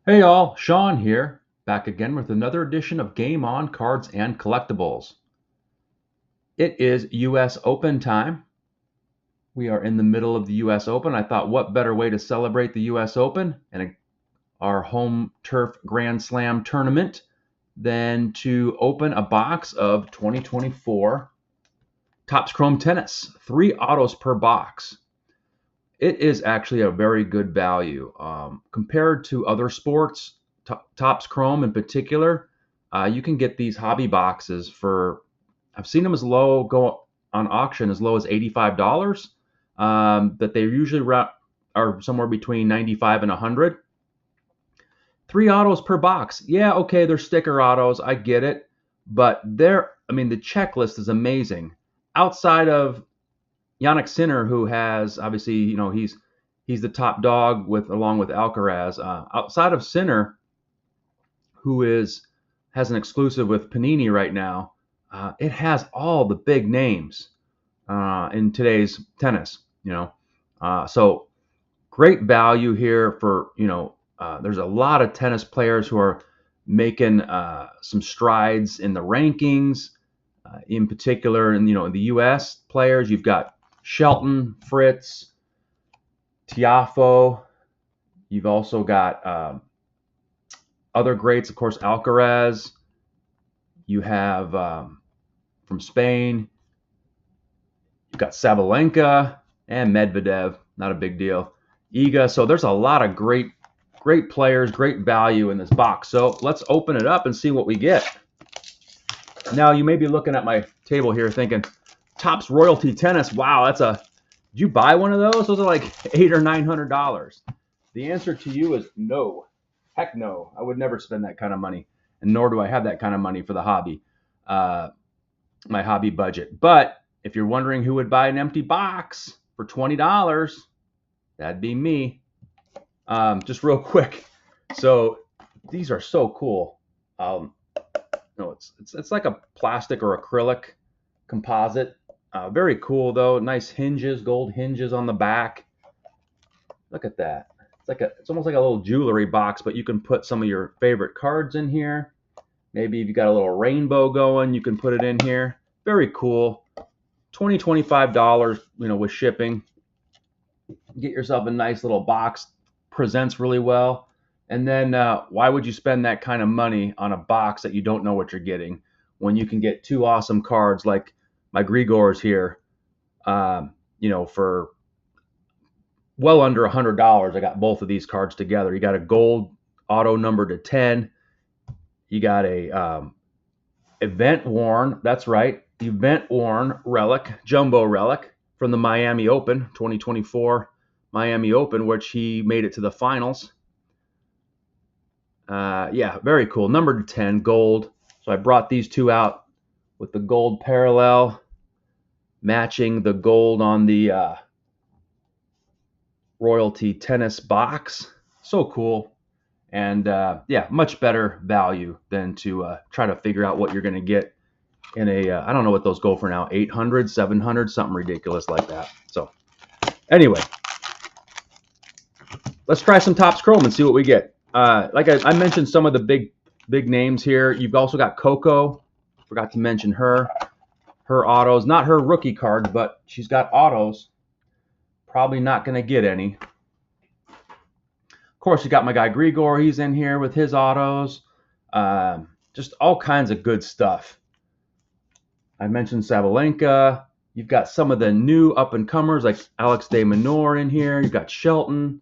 Hey all, Sean here, back again with another edition of Game On Cards and Collectibles. It is US Open time. We are in the middle of the US Open. I thought, what better way to celebrate the US Open and our home turf Grand Slam tournament than to open a box of 2024 Topps Chrome Tennis, 3 autos per box. It is actually a very good value compared to other sports. Topps Chrome in particular, you can get these hobby boxes for. I've seen them as low go on auction as low as $85. But they usually are somewhere between 95 and 100. 3 autos per box. Yeah, okay, they're sticker autos. I get it, but the checklist is amazing. Outside of Yannick Sinner, who has obviously, he's the top dog along with Alcaraz. Outside of Sinner, who has an exclusive with Panini right now, it has all the big names in today's tennis. So great value here for there's a lot of tennis players who are making some strides in the rankings. In particular, in the U.S. players, you've got Shelton, Fritz, Tiafo. You've also got other greats, of course, Alcaraz. You have from Spain, you've got Sabalenka and Medvedev. Not a big deal. Iga. So there's a lot of great players, great value in this box. So let's open it up and see what we get. Now, you may be looking at my table here thinking, Topps Royalty Tennis. Wow, did you buy one of those? Those are like $800 or $900. The answer to you is no. Heck no. I would never spend that kind of money, and nor do I have that kind of money for the hobby, my hobby budget. But if you're wondering who would buy an empty box for $20, that'd be me. Just real quick. So these are so cool. No, it's like a plastic or acrylic composite. Very cool though. Nice hinges, gold hinges on the back. Look at that. It's almost like a little jewelry box, but you can put some of your favorite cards in here. Maybe if you got a little rainbow going, you can put it in here. Very cool. $25, with shipping. Get yourself a nice little box. Presents really well. And then why would you spend that kind of money on a box that you don't know what you're getting when you can get 2 awesome cards like my Grigors here, for well under $100. I got both of these cards together. You got a gold auto numbered to 10. You got a event worn, that's right, event worn relic, jumbo relic from the Miami Open, 2024 Miami Open, which he made it to the finals. Yeah, very cool. Numbered to 10, gold. So I brought these two out with the gold parallel, matching the gold on the Royalty Tennis box. So cool. And yeah, much better value than to try to figure out what you're going to get in a, I don't know what those go for now, 800, 700, something ridiculous like that. So anyway, let's try some Topps Chrome and see what we get. Like I mentioned some of the big names here. You've also got Coco. Forgot to mention her autos. Not her rookie card, but she's got autos. Probably not going to get any. Of course, you got my guy Grigor. He's in here with his autos. Just all kinds of good stuff. I mentioned Sabalenka. You've got some of the new up-and-comers like Alex de Minaur in here. You've got Shelton.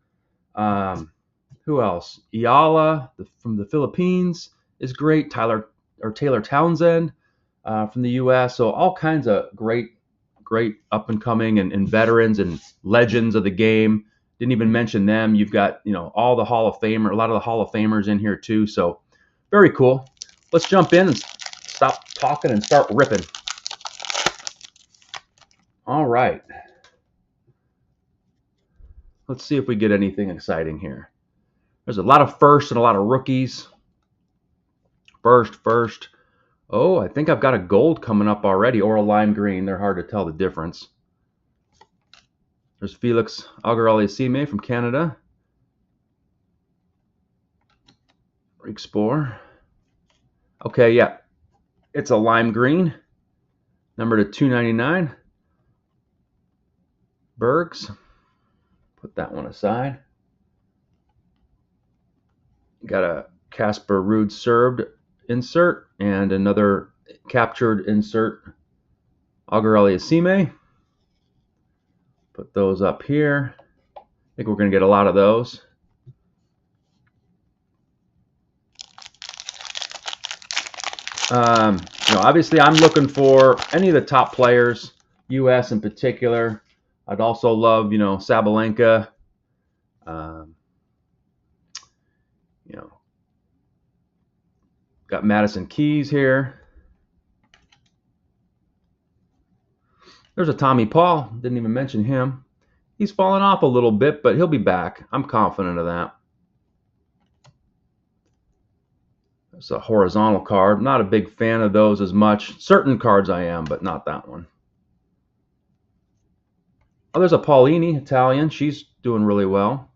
Who else? Ayala from the Philippines is great. Taylor Townsend from the U.S. So all kinds of great up-and-coming and veterans and legends of the game. Didn't even mention them. You've got all the Hall of Famer, a lot of the Hall of Famers in here too. So very cool. Let's jump in and stop talking and start ripping. All right. Let's see if we get anything exciting here. There's a lot of firsts and a lot of rookies. First. Oh, I think I've got a gold coming up already, or a lime green. They're hard to tell the difference. There's Felix Auger-Aliassime from Canada. Explorer. Okay, yeah. It's a lime green. Number to 299. Bergs. Put that one aside. Got a Casper Ruud served insert and another captured insert. Auger Aliassime. Put those up here. I think we're going to get a lot of those. Obviously, I'm looking for any of the top players, U.S. in particular. I'd also love, Sabalenka. Got Madison Keys here. There's a Tommy Paul. Didn't even mention him. He's fallen off a little bit, but he'll be back. I'm confident of that. It's a horizontal card. Not a big fan of those as much. Certain cards I am, but not that one. Oh, there's a Paulini, Italian. She's doing really well.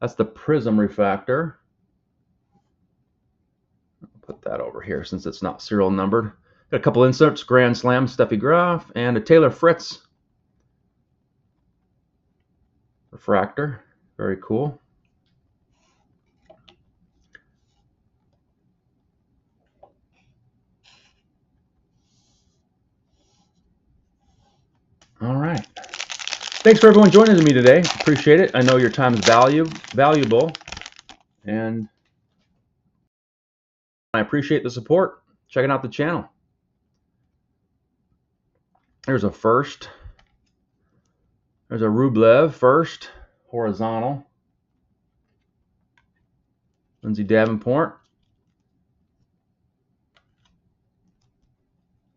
That's the Prism Refractor. I'll put that over here since it's not serial numbered. Got a couple inserts, Grand Slam, Steffi Graf, and a Taylor Fritz refractor. Very cool. All right. Thanks for everyone joining me today. Appreciate it. I know your time is valuable, and I appreciate the support. Checking out the channel. There's a first. There's a Rublev first, horizontal. Lindsay Davenport.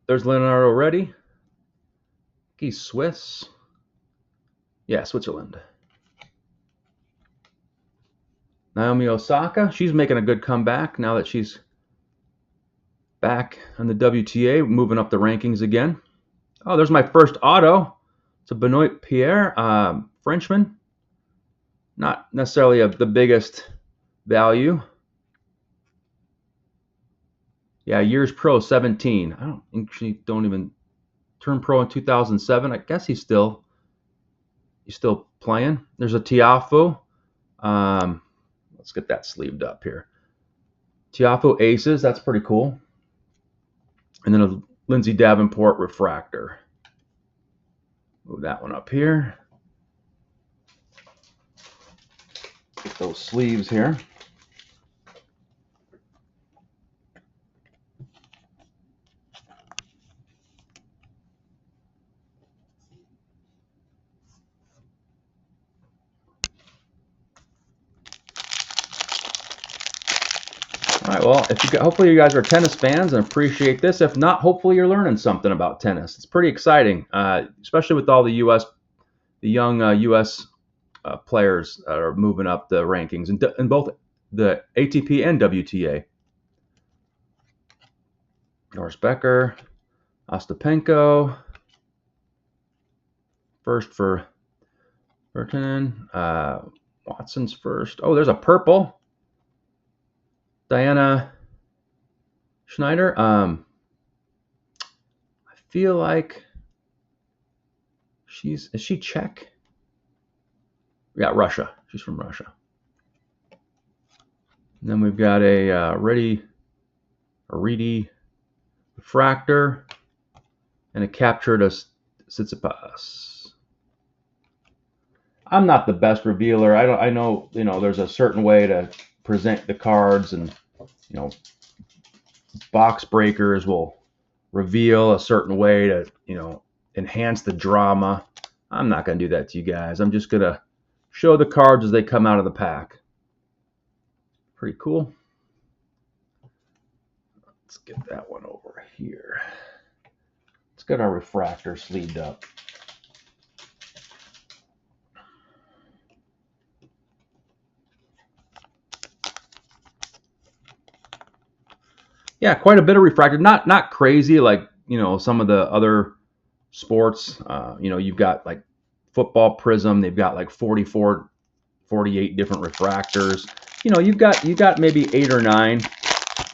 There's Leonardo Reddy. He's Swiss. Yeah, Switzerland. Naomi Osaka. She's making a good comeback now that she's back on the WTA, moving up the rankings again. Oh, there's my first auto. It's a Benoit Pierre, Frenchman. Not necessarily the biggest value. Yeah, years pro 17. I don't even turn pro in 2007. I guess he's still playing. There's a Tiafoe. Let's get that sleeved up here. Tiafoe Aces. That's pretty cool. And then a Lindsay Davenport refractor. Move that one up here. Get those sleeves here. All right, well, hopefully you guys are tennis fans and appreciate this. If not, hopefully you're learning something about tennis. It's pretty exciting, especially with all the young U.S. Players that are moving up the rankings in both the ATP and WTA. Doris Becker, Ostapenko, first for Burton, Watson's first. Oh, there's a purple. Diana Schneider. I feel like is she Czech? Yeah, Russia. She's from Russia. And then we've got a Reedy refractor and a captured Tsitsipas. I'm not the best revealer. I know there's a certain way to present the cards, and box breakers will reveal a certain way to enhance the drama. I'm not going to do that to you guys. I'm just going to show the cards as they come out of the pack. Pretty cool. Let's get that one over here. Let's get our refractor sleeved up. Yeah, quite a bit of refractor. Not crazy like some of the other sports. You've got like football Prism. They've got like 44, 48 different refractors. You've got maybe 8 or 9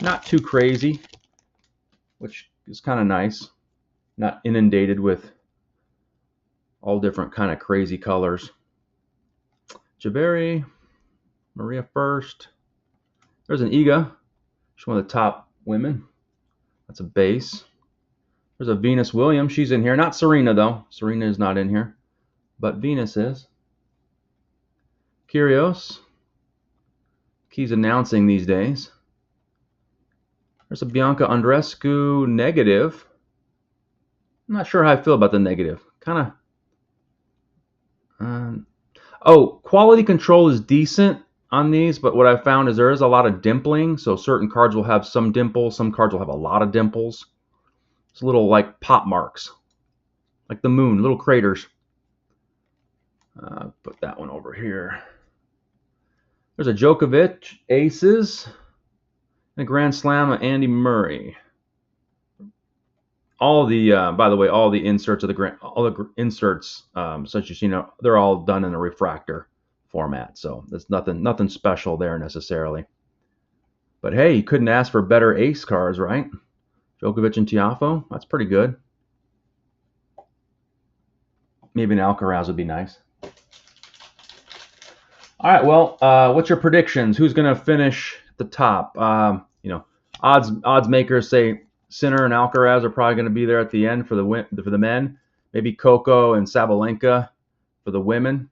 Not too crazy, which is kind of nice. Not inundated with all different kind of crazy colors. Jabari, Maria First. There's an Iga. She's one of the top women. That's a base. There's a Venus Williams. She's in here. Not Serena, though. Serena is not in here. But Venus is. Kyrgios. He's announcing these days. There's a Bianca Andreescu negative. I'm not sure how I feel about the negative. Kind of. Oh, quality control is decent on these, but what I found is there is a lot of dimpling. So certain cards will have some dimples. Some cards will have a lot of dimples. It's little like pop marks, like the moon, little craters. Put that one over here. There's a Djokovic aces and a Grand Slam of Andy Murray. All the, by the way, all the inserts of inserts, such as they're all done in a refractor format. So there's nothing special there necessarily. But hey, you couldn't ask for better ace cards, right? Djokovic and Tiafoe, that's pretty good. Maybe an Alcaraz would be nice. All right, well, what's your predictions? Who's going to finish at the top? Odds makers say Sinner and Alcaraz are probably going to be there at the end for the men. Maybe Coco and Sabalenka for the women.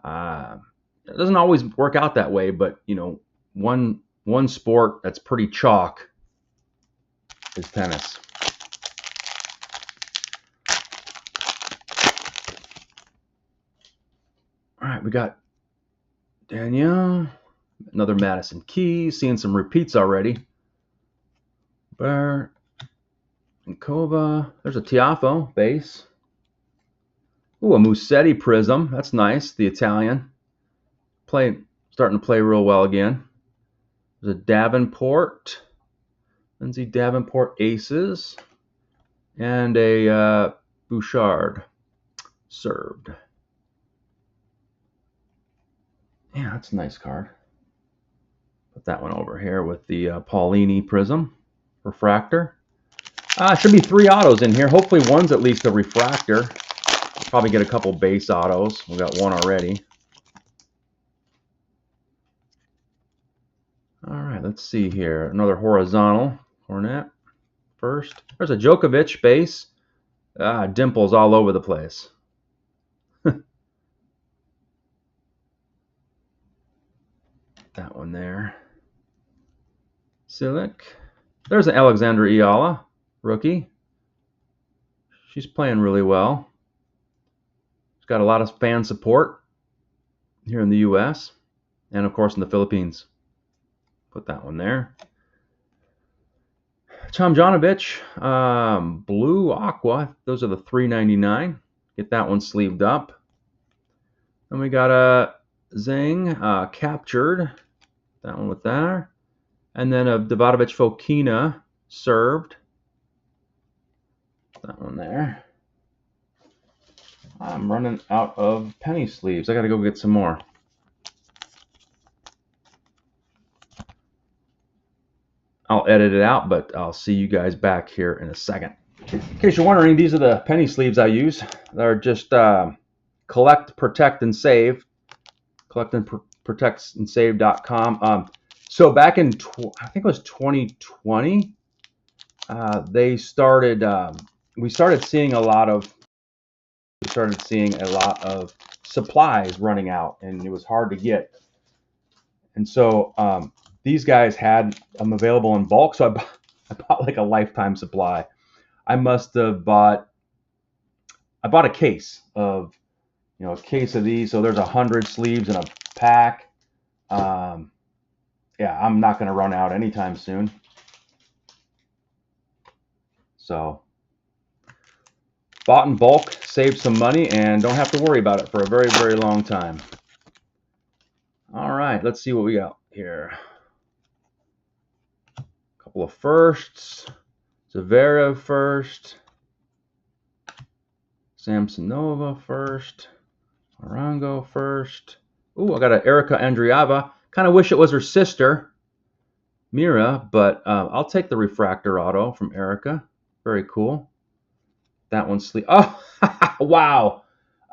It doesn't always work out that way, but one sport that's pretty chalk is tennis. All right, we got Danielle, another Madison Keys, seeing some repeats already. Bear and Kova. There's a Tiafoe base. Ooh, a Musetti Prism. That's nice. The Italian. Starting to play real well again. There's a Davenport. Lindsay Davenport aces. And a Bouchard served. Yeah, that's a nice card. Put that one over here with the Paulini Prism refractor. Should be 3 autos in here. Hopefully one's at least a refractor. Probably get a couple base autos. We got one already. All right, let's see here. Another horizontal Hornet first. There's a Djokovic base. Dimples all over the place. That one there. Silic. There's an Alexandra Iala, rookie. She's playing really well. She's got a lot of fan support here in the U.S. and, of course, in the Philippines. Put that one there. Tomjanovic, blue aqua. Those are the $3.99. Get that one sleeved up. Then we got a Zhang captured. That one with that. And then a Davidovich Fokina served. That one there. I'm running out of penny sleeves. I got to go get some more. I'll edit it out, but I'll see you guys back here in a second. In case you're wondering, these are the penny sleeves I use. They're just collect, protect, and save. Collect and protect and save.com. So back in, I think it was 2020, we started seeing a lot of supplies running out, and it was hard to get. And so these guys had them available in bulk, so I bought like a lifetime supply. I bought a case of, a case of these. So there's 100 sleeves in a pack. Yeah, I'm not going to run out anytime soon. So bought in bulk, saved some money, and don't have to worry about it for a very, very long time. All right, let's see what we got here. A couple of firsts. Zverev first. Samsonova first. Arango first. Ooh, I got an Erica Andreeva. Kind of wish it was her sister. Mira, but I'll take the refractor auto from Erica. Very cool. That one's sleep. Oh, wow.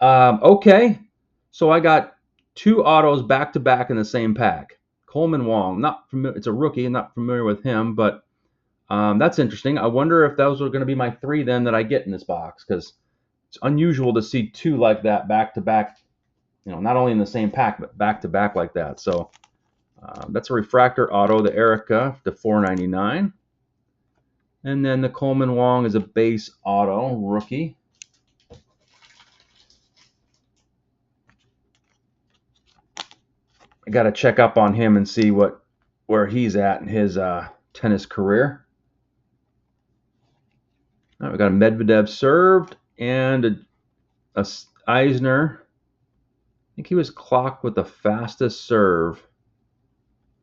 Okay. So I got two autos back to back in the same pack. Coleman Wong. Not familiar. It's a rookie. I'm not familiar with him, but that's interesting. I wonder if those are going to be my three then that I get in this box, because it's unusual to see two like that back to back. Not only in the same pack, but back to back like that. So that's a refractor auto, the Erica, to $4.99. And then the Coleman Wong is a base auto rookie. I got to check up on him and see where he's at in his tennis career. All right, we got a Medvedev served and a Eisner. I think he was clocked with the fastest serve,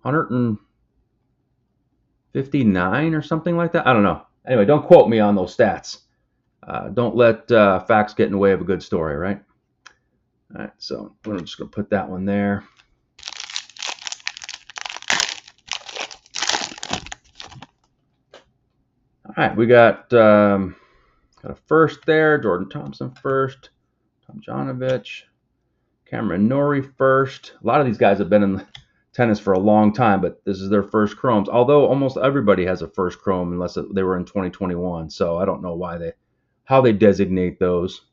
159 or something like that. I don't know. Anyway, don't quote me on those stats. Don't let facts get in the way of a good story, right? All right, so we're just going to put that one there. All right, we got a first there. Jordan Thompson first. Tomljanovic. Cameron Norrie first. A lot of these guys have been in tennis for a long time, but this is their first chromes. Although almost everybody has a first chrome unless they were in 2021. So I don't know how they designate those.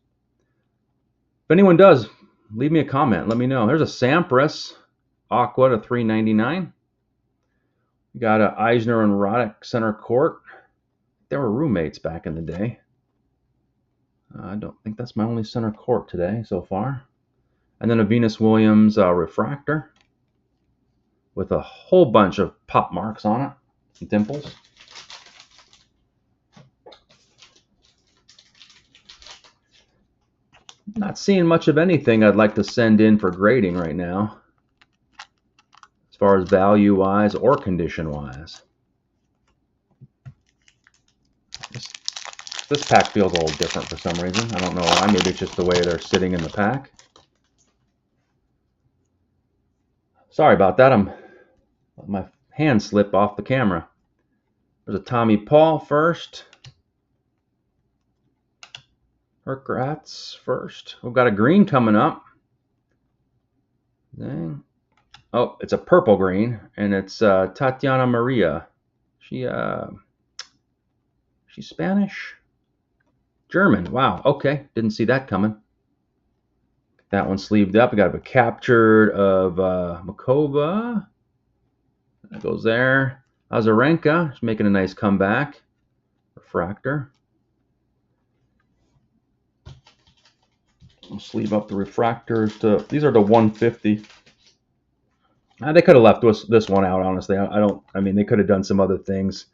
If anyone does, leave me a comment. Let me know. There's a Sampras Aqua to $3.99. We got a Eisner and Roddick center court. They were roommates back in the day. I don't think that's my only center court today so far. And then a Venus Williams refractor with a whole bunch of pop marks on it, some dimples. Not seeing much of anything I'd like to send in for grading right now, as far as value-wise or condition-wise. This pack feels a little different for some reason. I don't know why. Maybe it's just the way they're sitting in the pack. Sorry about that. I'm let my hand slip off the camera. There's a Tommy Paul first. Herkratz first. We've got a green coming up. Dang. Oh, it's a purple green, and it's Tatiana Maria. She's Spanish? German. Wow. Okay. Didn't see that coming. That one sleeved up. We got a captured of Makova. That goes there. Azarenka. She's making a nice comeback. Refractor. We'll sleeve up the refractors. These are the 150. They could have left this one out, honestly. I mean, they could have done some other things,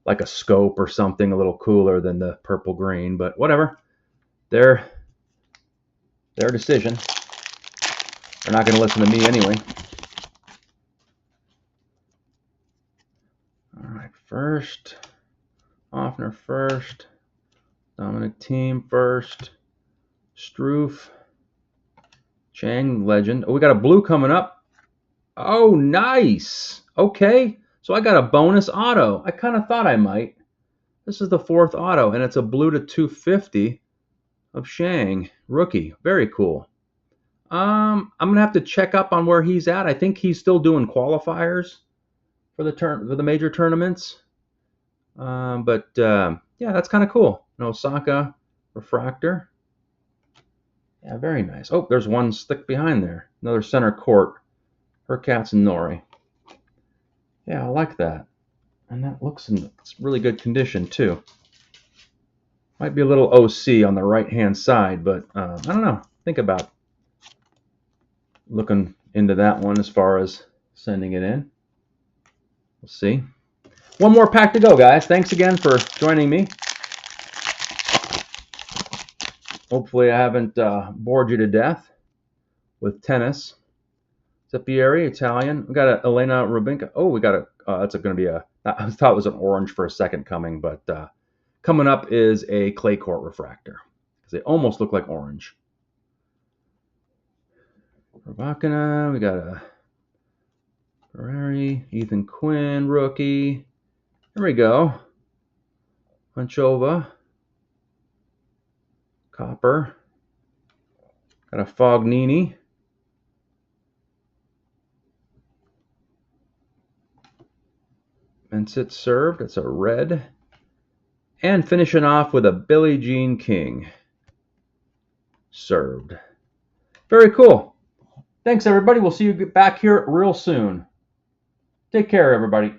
like a scope or something a little cooler than the purple green, but whatever. Their decision. They're not going to listen to me anyway. All right, first. Offner first. Dominic Thiem first. Struff. Chang, legend. Oh, we got a blue coming up. Oh, nice. Okay, so I got a bonus auto. I kind of thought I might. This is the fourth auto, and it's a blue to 250 of Chang, rookie. Very cool. I'm gonna have to check up on where he's at. I think he's still doing qualifiers for the major tournaments. Yeah, that's kind of cool. An Osaka refractor. Yeah, very nice. Oh, there's one stick behind there. Another center court. Herkratz and Norrie. Yeah, I like that. And that looks in really good condition, too. Might be a little OC on the right-hand side, but I don't know. Think about looking into that one as far as sending it in. We'll see. One more pack to go, guys. Thanks again for joining me. Hopefully I haven't bored you to death with tennis. Zeppieri, Italian. We got a Elena Rybakina. Oh, we got a. That's going to be a. I thought it was an orange for a second coming, but coming up is a clay court refractor because they almost look like orange. Rybakina. We got a Ferrari, Ethan Quinn, rookie. There we go. Hunchova. Copper. Got a Fognini. Mencit served. That's a red. And finishing off with a Billie Jean King. Served. Very cool. Thanks, everybody. We'll see you back here real soon. Take care, everybody.